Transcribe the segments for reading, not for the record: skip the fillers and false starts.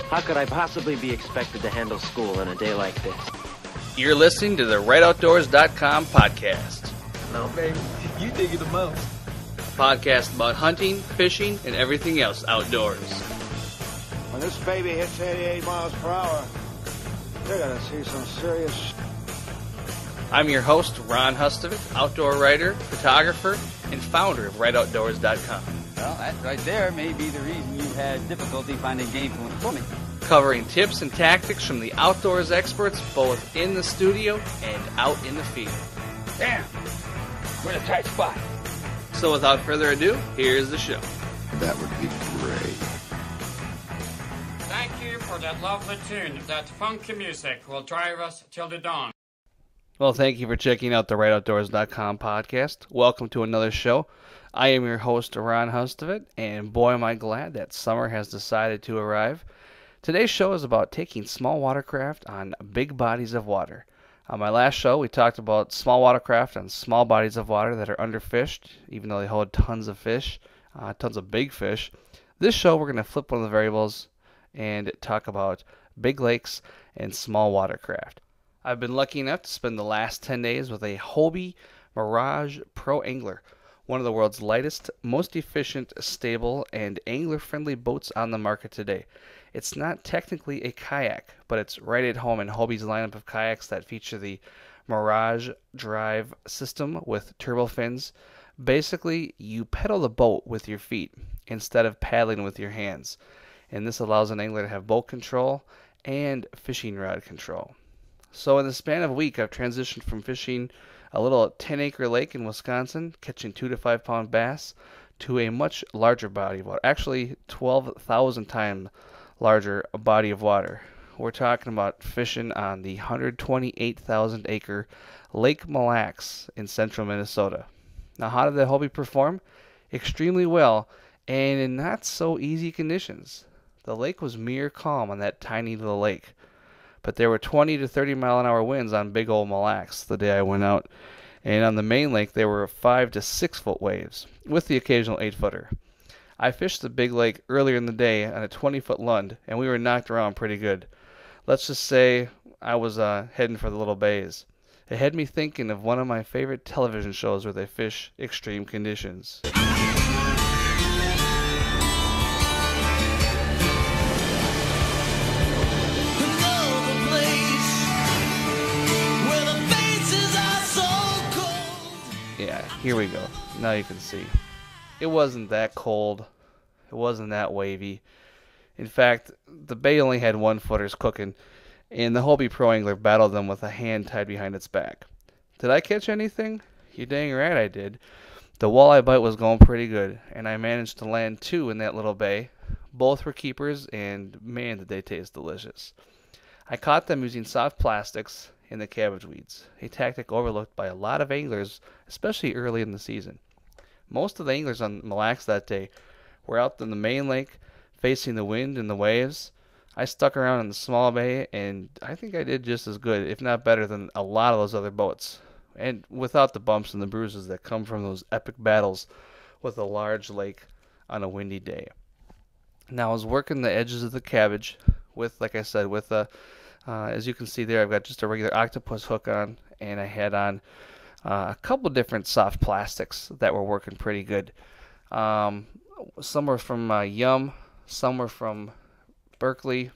How could I possibly be expected to handle school on a day like this? You're listening to the writeoutdoors.com podcast. No, baby, you dig it the most. Podcast about hunting, fishing, and everything else outdoors. When this baby hits 88 miles per hour, you're going to see some serious... I'm your host, Ron Hustvedt, outdoor writer, photographer, and founder of writeoutdoors.com. Well, that right there may be the reason you had difficulty finding game from swimming. Covering tips and tactics from the outdoors experts, both in the studio and out in the field. Damn, we're in a tight spot. So without further ado, here's the show. That would be great. Thank you for that lovely tune. That funky music will drive us till the dawn. Well, thank you for checking out the writeoutdoors.com podcast. Welcome to another show. I am your host, Ron Hustvedt, and boy am I glad that summer has decided to arrive. Today's show is about taking small watercraft on big bodies of water. On my last show, we talked about small watercraft on small bodies of water that are underfished, even though they hold tons of fish, tons of big fish. This show, we're going to flip one of the variables and talk about big lakes and small watercraft. I've been lucky enough to spend the last 10 days with a Hobie Mirage Pro Angler, one of the world's lightest, most efficient, stable, and angler-friendly boats on the market today. It's not technically a kayak, but it's right at home in Hobie's lineup of kayaks that feature the Mirage drive system with turbo fins. Basically, you pedal the boat with your feet instead of paddling with your hands, and this allows an angler to have boat control and fishing rod control. So in the span of a week, I've transitioned from fishing a little 10-acre lake in Wisconsin, catching 2 to 5 pound bass, to a much larger body of water, actually 12,000 times larger body of water. We're talking about fishing on the 128,000 acre Lake Mille Lacs in central Minnesota. Now, how did the Hobie perform? Extremely well, and in not so easy conditions. The lake was mere calm on that tiny little lake, but there were 20 to 30 mile an hour winds on big old Mille Lacs the day I went out, and on the main lake there were 5 to 6 foot waves, with the occasional 8-footer. I fished the big lake earlier in the day on a 20-foot lund, and we were knocked around pretty good. Let's just say I was heading for the little bays. It had me thinking of one of my favorite television shows where they fish extreme conditions. Yeah, here we go. Now you can see. It wasn't that cold. It wasn't that wavy. In fact, the bay only had 1-footers cooking, and the Hobie Pro Angler battled them with a hand tied behind its back. Did I catch anything? You dang right I did. The walleye bite was going pretty good, and I managed to land 2 in that little bay. Both were keepers, and man, did they taste delicious. I caught them using soft plastics in the cabbage weeds, a tactic overlooked by a lot of anglers, especially early in the season. Most of the anglers on Mille Lacs that day were out in the main lake, facing the wind and the waves. I stuck around in the small bay, and I think I did just as good, if not better, than a lot of those other boats, and without the bumps and the bruises that come from those epic battles with a large lake on a windy day. Now, I was working the edges of the cabbage with, like I said, with as you can see there, I've got just a regular octopus hook on, and I had on a couple different soft plastics that were working pretty good. Some were from Yum, some were from Berkeley.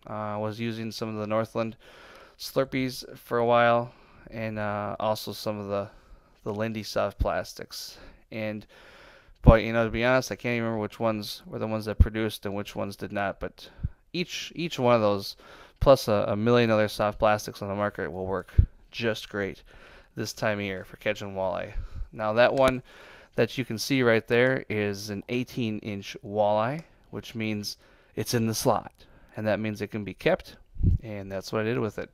I was using some of the Northland Slurpees for a while, and also some of the Lindy soft plastics. But to be honest, I can't even remember which ones were the ones that produced and which ones did not. But each one of those, plus a million other soft plastics on the market, will work just great this time of year for catching walleye. Now, that one that you can see right there is an 18-inch walleye, which means it's in the slot, and that means it can be kept, and that's what I did with it.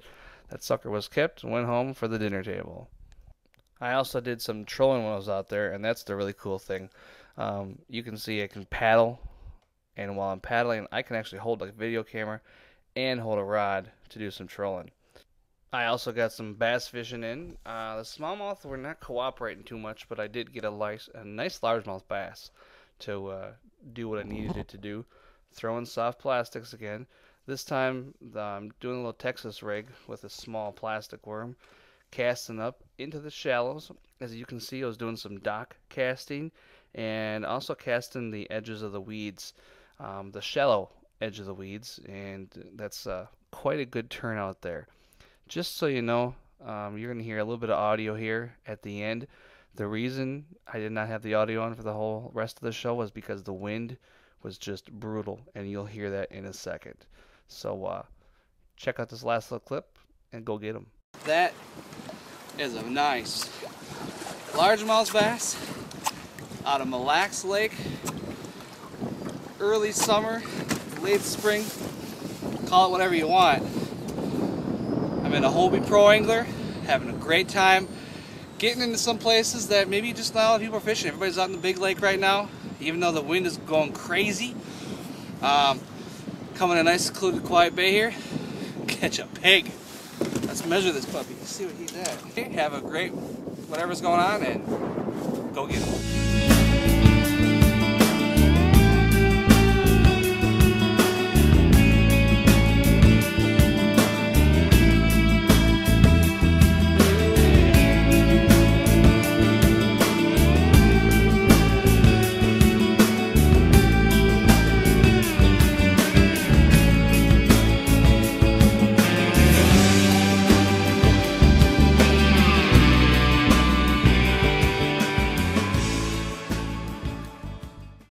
That sucker was kept and went home for the dinner table. I also did some trolling when I was out there, and that's the really cool thing. You can see I can paddle, and while I'm paddling, I can actually hold a video camera and hold a rod to do some trolling. I also got some bass fishing in. The smallmouth were not cooperating too much, but I did get a nice largemouth bass to do what I needed it to do. Throwing soft plastics again. This time I'm doing a little Texas rig with a small plastic worm, casting up into the shallows. As you can see, I was doing some dock casting and also casting the edges of the weeds, the shallow edge of the weeds, and that's quite a good turnout there. Just so you know, you're going to hear a little bit of audio here at the end. The reason I did not have the audio on for the whole rest of the show was because the wind was just brutal, and you'll hear that in a second. So check out this last little clip and go get them. That is a nice largemouth bass out of Mille Lacs Lake. Early summer, late spring, call it whatever you want. I'm in a Hobie Pro Angler, having a great time, getting into some places that maybe just not a lot of people are fishing. Everybody's out in the big lake right now, even though the wind is going crazy. Coming in a nice secluded quiet bay here, catch a pig. Let's measure this puppy, see what he's at. Okay, have a great whatever's going on and go get him.